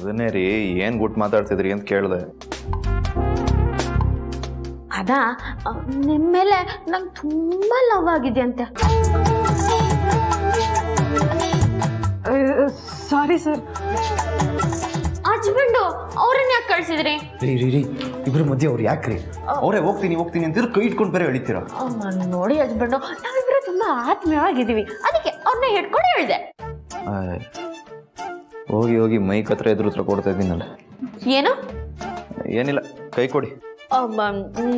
ಅದನ್ನೇ ರೀ ಏನು ಗುಟ್ಟು ಮಾತಾಡ್ತಿದ್ರಿ ಅಂತ ಕೇಳಿದೆ. ಅದಾ ನಿಮ್ಮ ಮೇಲೆ ನಂಗೆ ತುಂಬ ಲವ್ ಆಗಿದೆ ಅಂತೆ. Sorry sir. ಹಸ್ಬೆಂಡು ಅವ್ರನ್ನ ಯಾಕೆ ಕಳ್ಸಿದ್ರಿ? ರೀ ಇಬ್ರ ಮಧ್ಯೆ ಅವ್ರು ಯಾಕ್ರಿ? ಅವರೇ ಹೋಗ್ತೀನಿ ಅಂತಿದ್ರು ಕೈ ಇಟ್ಕೊಂಡು ಬೇರೆ ಎಳಿತೀರ. ನೋಡಿ ಹಸ್ಬೆಂಡು, ನಾವಿಬ್ರು ತುಂಬಾ ಆತ್ಮೀಯವಾಗಿದ್ದೀವಿ, ಅದಕ್ಕೆ ಅವ್ರನ್ನ ಹಿಡ್ಕೊಂಡು ಹೇಳ್ದೆ. ಹೋಗಿ ಮೈಕ್ ಹತ್ರ ಎದುರು ಹತ್ರ ಕೊಡ್ತಾ ಇದ್ದೀನಲ್ಲ. ಏನು? ಏನಿಲ್ಲ, ಕೈ ಕೊಡಿ.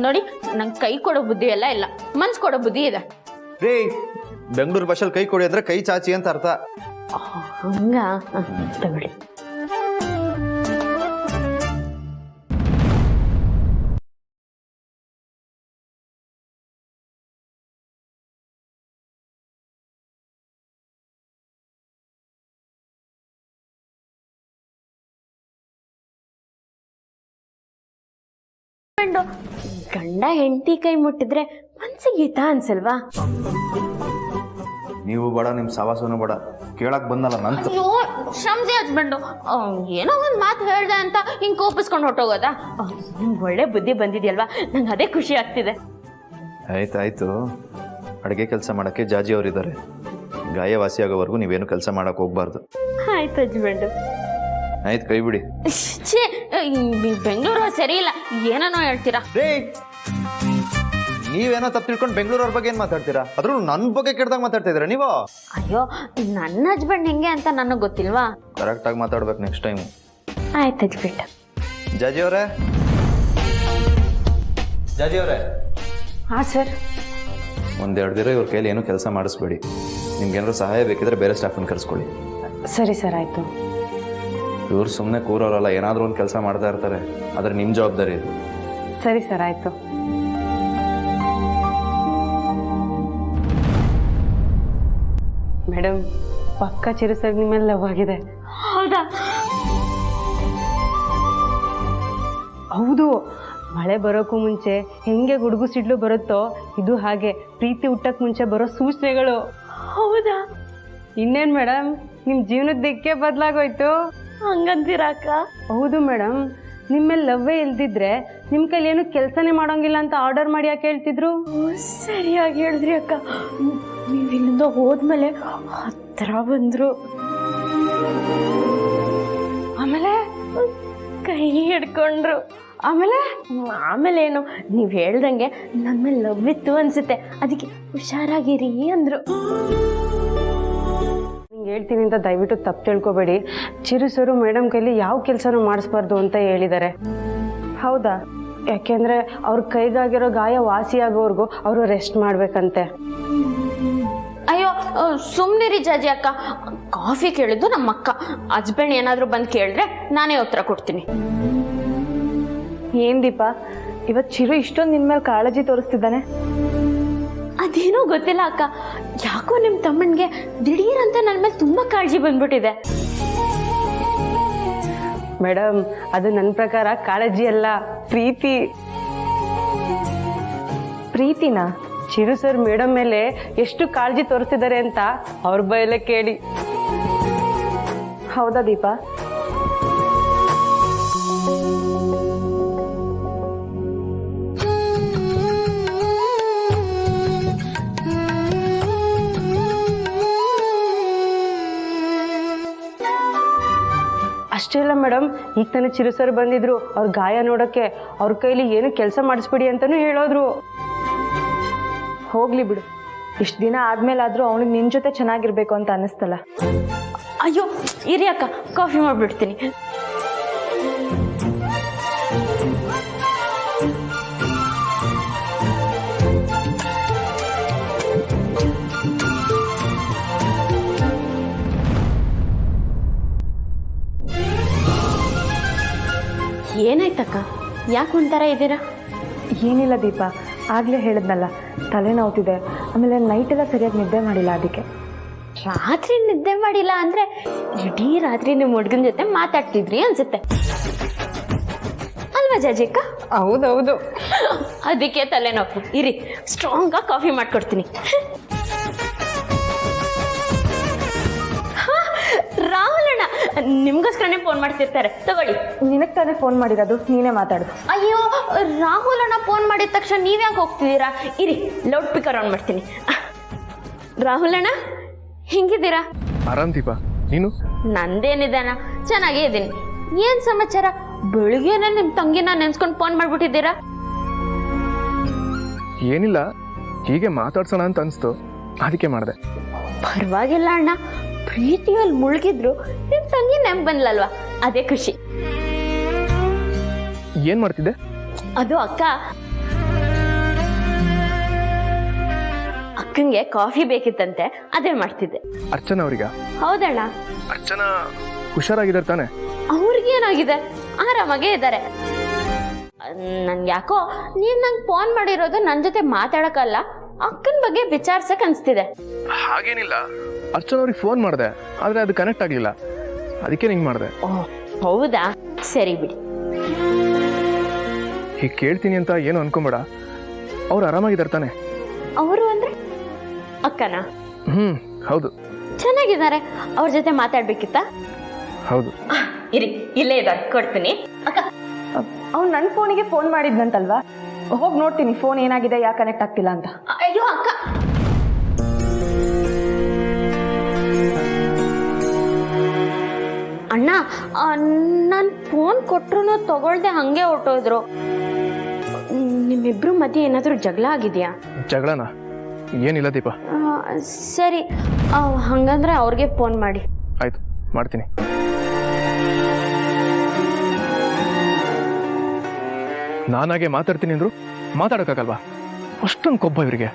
ನೋಡಿ, ನಂಗೆ ಕೈ ಕೊಡೋ ಬುದ್ಧಿ ಎಲ್ಲ ಇಲ್ಲ, ಮನ್ಸು ಕೊಡೋ ಬುದ್ಧಿ ಇದೆ. ರೀ ಬೆಂಗಳೂರು ಭಾಷೆಯಲ್ಲಿ ಕೈ ಕೊಡಿ ಅಂದ್ರೆ ಕೈ ಚಾಚಿ ಅಂತ ಅರ್ಥ. ಹಂಗ ತಗೊಳ್ಳಿ. ಗಂಡ ಹೆಂಡತಿ ಕೈ ಮುಟ್ಟಿದ್ರೆ ಮನ್ಸಿಗೆ ಹಿತ ಅನ್ಸಲ್ವಾ? ನೀವು ಬೇಡ, ನಿಮ್ ಸವಾಸನು ಬೇಡ, ಕೇಳಕ್ ಬಂದಲ್ಲ ನಂತ. ಅಯ್ಯೋ ಶ್ರಮಜಿ ಹಸ್ಬೆಂಡು, ಏನೋ ಒಂದು ಮಾತು ಹೇಳ್ದೆ ಅಂತ ಹಿಂಗೆ ಕೋಪಿಸ್ಕೊಂಡು ಹೊಟ್ಟೋಗೋದಾ? ನಿಮ್ಗೆ ಒಳ್ಳೆ ಬುದ್ಧಿ ಬಂದಿದೆಯಲ್ವಾ, ನಂಗೆ ಅದೇ ಖುಷಿ ಆಗ್ತಿದೆ. ಆಯ್ತಾಯ್ತು, ಅಡುಗೆ ಕೆಲಸ ಮಾಡಕ್ಕೆ ಜಾಜಿ ಅವರಿದ್ದಾರೆ. ಗಾಯ ವಾಸಿಯಾಗೋವರೆಗೂ ನೀವೇನು ಕೆಲಸ ಮಾಡಕ್ ಹೋಗ್ಬಾರ್ದು. ಆಯ್ತು ಹಸ್ಬೆಂಡು. ಆಯ್ತು, ಕೈ ಬಿಡಿ. ಛೇ, ಬೆಂಗಳೂರು ಸರಿ ಇಲ್ಲ, ಏನೇನೋ ಹೇಳ್ತೀರಾ. ನೀವೇನೋ ತಪ್ಪು ತಿಳ್ಕೊಂಡು ಬೆಂಗಳೂರವ್ರ ಬಗ್ಗೆ ಏನ್ ಮಾತಾಡ್ತೀರಾ? ಅದ್ರೂ ನನ್ನ ಬಗ್ಗೆ ಕೆಡ್ದಾಗ ಮಾತಾಡ್ತಾ ಇದ್ದೀರಾ ನೀವು. ಅಯ್ಯೋ, ನನ್ನ ಹಸ್ಬೆಂಡ್ ಹೆಂಗೆ ಅಂತ ನನಗೆ ಗೊತ್ತಿಲ್ವಾ? ಕರೆಕ್ಟ್ ಆಗಿ ಮಾತಾಡ್ಬೇಕು ನೆಕ್ಸ್ಟ್ ಟೈಮ್. ಆಯ್ತು ಹಸ್ಬೆಂಡ್. ಜಾಜಿ ಅವರೇ, ಹಾಂ ಸರ್. ಒಂದೆರಡು ದಿನ ಇವ್ರ ಕೈಲಿ ಏನೂ ಕೆಲಸ ಮಾಡಿಸ್ಬೇಡಿ. ನಿಮ್ಗೇನಾದ್ರು ಸಹಾಯ ಬೇಕಿದ್ರೆ ಬೇರೆ ಸ್ಟಾಫನ್ನು ಕರೆಸ್ಕೊಳ್ಳಿ. ಸರಿ ಸರ್, ಆಯಿತು. ಇವ್ರು ಸುಮ್ಮನೆ ಕೂರೋರಲ್ಲ, ಏನಾದರೂ ಒಂದು ಕೆಲಸ ಮಾಡ್ತಾ ಇರ್ತಾರೆ, ಆದರೆ ನಿಮ್ಮ ಜವಾಬ್ದಾರಿ ಇದು. ಸರಿ ಸರ್, ಆಯಿತು. ಮೇಡಮ್, ಪಕ್ಕ ಚಿರುಸರ್ ನಿಮ್ಮ ಮೇಲೆ ಲವ್ ಆಗಿದೆ. ಹೌದಾ? ಹೌದು. ಮಳೆ ಬರೋಕ್ಕೂ ಮುಂಚೆ ಹೆಂಗೆ ಗುಡುಗು ಸಿಡ್ಲು ಬರುತ್ತೋ, ಇದು ಹಾಗೆ ಪ್ರೀತಿ ಹುಟ್ಟಕ್ಕೆ ಮುಂಚೆ ಬರೋ ಸೂಚನೆಗಳು. ಹೌದಾ? ಇನ್ನೇನು ಮೇಡಮ್, ನಿಮ್ಮ ಜೀವನದ ದಿಕ್ಕೇ ಬದಲಾಗೋಯ್ತು. ಹಂಗಂತೀರಾ ಅಕ್ಕ? ಹೌದು ಮೇಡಮ್. ನಿಮ್ಮೇಲೆ ಲವ್ವೇ ಇಲ್ದಿದ್ರೆ ನಿಮ್ಮ ಕೈಲಿ ಏನು ಕೆಲಸನೇ ಮಾಡೋಂಗಿಲ್ಲ ಅಂತ ಆರ್ಡರ್ ಮಾಡಿ ಯಾಕೆ ಹೇಳ್ತಿದ್ರು? ಸರಿಯಾಗಿ ಹೇಳಿದ್ರಿ ಅಕ್ಕ. ನೀವು ಇಲ್ಲಿಂದ ಹೋದ್ಮೇಲೆ ಹತ್ರ ಬಂದ್ರು, ಆಮೇಲೆ ಕೈ ಹಿಡ್ಕೊಂಡ್ರು. ಆಮೇಲೆ ಏನು, ನೀವು ಹೇಳ್ದಂಗೆ ನನ್ನ ಮೇಲೆ ಲವ್ ಇತ್ತು ಅನ್ಸುತ್ತೆ, ಅದಕ್ಕೆ ಹುಷಾರಾಗಿರಿ ಅಂದ್ರು. ನಿಂಗೆ ಹೇಳ್ತೀನಿ ಅಂತ ದಯವಿಟ್ಟು ತಪ್ಪು ತಿಳ್ಕೊಬೇಡಿ. ಚಿರುಸರು ಮೇಡಮ್ ಕೈಲಿ ಯಾವ ಕೆಲಸನೂ ಮಾಡಿಸ್ಬಾರ್ದು ಅಂತ ಹೇಳಿದ್ದಾರೆ. ಹೌದಾ? ಯಾಕೆಂದರೆ ಅವ್ರ ಕೈಗಾಗಿರೋ ಗಾಯ ವಾಸಿಯಾಗೋವರೆಗೂ ಅವರು ರೆಸ್ಟ್ ಮಾಡಬೇಕಂತೆ. ಅಯ್ಯೋ ಸುಮ್ಮನಿರಿ ಜಾಜಿ ಅಕ್ಕ, ಕಾಫಿ ಕೇಳಿದ್ದು ನಮ್ಮ ಅಕ್ಕ. ಹಸ್ಬೆಂಡ್ ಏನಾದರೂ ಬಂದು ಕೇಳಿದ್ರೆ ನಾನೇ ಉತ್ತರ ಕೊಡ್ತೀನಿ. ಏನು ದೀಪಾ, ಇವತ್ತು ಚಿರು ಇಷ್ಟೊಂದು ನಿನ್ನ ಮೇಲೆ ಕಾಳಜಿ ತೋರಿಸ್ತಿದ್ದಾನೆ? ಅದೇನೋ ಗೊತ್ತಿಲ್ಲ ಅಕ್ಕ, ಯಾಕೋ ನಿಮ್ಮ ತಮ್ಮನಿಗೆ ದಿಢೀರಂತ ನನ್ನ ಮೇಲೆ ತುಂಬ ಕಾಳಜಿ ಬಂದ್ಬಿಟ್ಟಿದೆ. ಮೇಡಮ್, ಅದು ನನ್ನ ಪ್ರಕಾರ ಕಾಳಜಿ ಅಲ್ಲ, ಪ್ರೀತಿ. ಪ್ರೀತಿನಾ? ಚಿರು ಸರ್ ಮೇಡಮ್ ಮೇಲೆ ಎಷ್ಟು ಕಾಳಜಿ ತೋರಿಸ್ತಿದ್ದಾರೆ ಅಂತ ಅವ್ರ ಬಯಲೇ ಕೇಳಿ. ಹೌದಾ ದೀಪಾ? ಅಷ್ಟೇ ಅಲ್ಲ ಮೇಡಮ್, ಈಗ ತಾನೇ ಚಿರು ಸರ್ ಬಂದಿದ್ರು ಅವ್ರ ಗಾಯ ನೋಡೋಕ್ಕೆ. ಅವ್ರ ಕೈಲಿ ಏನು ಕೆಲಸ ಮಾಡಿಸ್ಬಿಡಿ ಅಂತಲೂ ಹೇಳೋದ್ರು. ಹೋಗ್ಲಿ ಬಿಡು, ಇಷ್ಟು ದಿನ ಆದ್ಮೇಲಾದ್ರೂ ಅವನಿಗೆ ನಿನ್ನ ಜೊತೆ ಚೆನ್ನಾಗಿರ್ಬೇಕು ಅಂತ ಅನ್ನಿಸ್ತಲ್ಲ. ಅಯ್ಯೋ ಇರಿ ಅಕ್ಕ, ಕಾಫಿ ಮಾಡಿಬಿಡ್ತೀನಿ. ಏನಾಯ್ತಕ್ಕ, ಯಾಕೆ ಒಂಥರ ಇದ್ದೀರಾ? ಏನಿಲ್ಲ ದೀಪಾ, ಆಗಲೇ ಹೇಳಿದ್ನಲ್ಲ, ತಲೆನೋವ್ತಿದೆ. ಆಮೇಲೆ ನೈಟೆಲ್ಲ ಸರಿಯಾಗಿ ನಿದ್ದೆ ಮಾಡಿಲ್ಲ, ಅದಕ್ಕೆ. ರಾತ್ರಿ ನಿದ್ದೆ ಮಾಡಿಲ್ಲ ಅಂದರೆ ಇಡೀ ರಾತ್ರಿ ನಿಮ್ಮ ಹುಡುಗನ ಜೊತೆ ಮಾತಾಡ್ತಿದ್ರಿ ಅನ್ಸುತ್ತೆ ಅಲ್ವಾ ಜಾಜಿಕ್ಕ? ಹೌದೌದು. ಅದಕ್ಕೆ ತಲೆನೋವು. ಇರಿ, ಸ್ಟ್ರಾಂಗಾಗಿ ಕಾಫಿ ಮಾಡ್ಕೊಡ್ತೀನಿ. ರಾಹುಲಣ್ಣ, ನಿಮ್ಗೋಸ್ಕರನೇ ಫೋನ್ ಮಾಡ್ತಿರ್ತಾರೆ, ತಗೊಳ್ಳಿ. ನಿನಗೆ ತಾನೇ ಫೋನ್ ಮಾಡಿರೋದು, ನೀನೇ ಮಾತಾಡು. ಅಯ್ಯೋ, ರಾಹುಲ್ ಅಣ್ಣ ಫೋನ್ ಮಾಡಿದ ತಕ್ಷಣ ನೀವ್ಯಾಕೆ ಹೋಗ್ತಿದ್ದೀರಾ? ಇರಿ, ಲೌಡ್ ಸ್ಪೀಕರ್ ಆನ್ ಮಾಡ್ತೀನಿ. ರಾಹುಲ್ ಅಣ್ಣ, ಹೆಂಗಿದ್ದೀರಾ? ಆರಾಮ್ ದೀಪ, ನೀನು? ನಂದೇನಿದಾನ, ಚೆನ್ನಾಗೇ ಇದ್ದೀನಿ. ಏನ್ ಸಮಾಚಾರ? ಬೆಳಿಗ್ಗೆನೆ ನಿಮ್ ತಂಗಿನ ನೆನ್ಸ್ಕೊಂಡು ಫೋನ್ ಮಾಡ್ಬಿಟ್ಟಿದ್ದೀರಾ? ಏನಿಲ್ಲ, ಹೀಗೆ ಮಾತಾಡ್ಸೋಣ ಅಂತ ಅನಿಸ್ತು, ಅದಕ್ಕೆ ಮಾಡಿದೆ. ಪರವಾಗಿಲ್ಲ ಅಣ್ಣ, ಪ್ರೀತಿಯಲ್ಲಿ ಮುಳುಗಿದ್ರು ನಿಮ್ ತಂಗಿ ನೆಂಪ್ ಬಂದ್ಲಲ್ವಾ, ಅದೇ ಖುಷಿ. ಏನ್ ಮಾಡ್ತಿದ್ದೆ? ಅದು ಅಕ್ಕಂಗೆ ಕಾಫಿ ಬೇಕಿತ್ತಂತೆ, ಅದೇ ಮಾಡ್ತಿದ್ದೆ. ಅರ್ಚನಾ ಅವ್ರಿಗ? ಹೌದಣ್ಣ. ಅರ್ಚನಾ ಹುಷಾರಾಗಿದ್ದಾರೆ ತಾನೆ? ಅವ್ರಿಗೇನಾಗಿದೆ, ಆರಾಮಾಗೇ ಇದ್ದಾರೆ. ನನ್ಗೆ ಯಾಕೋ ನೀನ್ ನಂಗೆ ಫೋನ್ ಮಾಡಿರೋದು ನನ್ನ ಜೊತೆ ಮಾತಾಡಕ್ಕಲ್ಲ, ಅಕ್ಕನ ಬಗ್ಗೆ ವಿಚಾರಿಸಕ್ ಅನ್ಸ್ತಿದೆ. ಹಾಗೇನಿಲ್ಲ, ಅರ್ಚನಾ ಅವ್ರಿಗೆ ಫೋನ್ ಮಾಡಿದೆ, ಆದ್ರೆ ಅದು ಕನೆಕ್ಟ್ ಆಗ್ಲಿಲ್ಲ, ಅದಕ್ಕೆ ನಿಂಗೆ ಮಾಡಿದೆ. ಓಹ್ ಹೌದಾ, ಸರಿ ಬಿಡಿ. ಹೀಗೆ ಕೇಳ್ತೀನಿ ಅಂತ ಏನು ಅನ್ಕೊಂಬೇಡ, ಅವ್ರು ಆರಾಮಾಗಿದ್ದಾರೆ ತಾನೆ? ಅವರು ಅಂದ್ರೆ ಅಕ್ಕನ? ಹೌದು. ಚೆನ್ನಾಗಿದ್ದಾರೆ, ಅವ್ರ ಜೊತೆ ಮಾತಾಡ್ಬೇಕಿತ್ತ? ಹೌದು. ಇರಿ, ಇಲ್ಲೇ ಇದ್ದಾರೆ, ಕೊಡ್ತೀನಿ. ಅಕ್ಕ, ಅವ್ನು ನನ್ನ ಫೋನಿಗೆ ಫೋನ್ ಮಾಡಿದ್ನಂತಲ್ವಾ, ಹೋಗಿ ನೋಡ್ತೀನಿ ಫೋನ್ ಏನಾಗಿದೆ, ಯಾಕೆ ಕನೆಕ್ಟ್ ಆಗ್ತಿಲ್ಲ ಅಂತ. ಅಯ್ಯೋ ಅಕ್ಕ, ಅಣ್ಣ, ನಾನು ಫೋನ್ ಕೊಟ್ರು ತಗೊಳ್ದೆ ಹಂಗೆ ಹೊರಟೋದ್ರು. ನಿಮ್ಮಿಬ್ರು ಮಧ್ಯೆ ಏನಾದರೂ ಜಗಳ ಆಗಿದೆಯಾ? ಜಗಳನ? ಏನಿಲ್ಲ ದೀಪ. ಸರಿ, ಹಂಗಂದ್ರೆ ಅವ್ರಿಗೆ ಫೋನ್ ಮಾಡಿ. ಆಯ್ತು, ಮಾಡ್ತೀನಿ. ನಾನಾಗೆ ಮಾತಾಡ್ತೀನಿ ಅಂದ್ರು ಮಾತಾಡೋಕ್ಕಾಗಲ್ವಾ? ಅಷ್ಟೊಂದು ಕೊಬ್ಬ ಇವರಿಗೆ.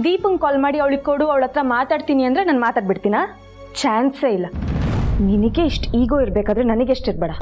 ದೀಪಂಗೆ ಕಾಲ್ ಮಾಡಿ ಅವಳಿಗೆ ಕೊಡು, ಅವಳ ಹತ್ರ ಮಾತಾಡ್ತೀನಿ ಅಂದರೆ ನಾನು ಮಾತಾಡ್ಬಿಡ್ತೀನಾ? ಚಾನ್ಸೇ ಇಲ್ಲ. ನಿನಗೆ ಇಷ್ಟು ಈಗೋ ಇರಬೇಕಾದ್ರೆ ನನಗೆ ಎಷ್ಟು ಇರಬೇಡ.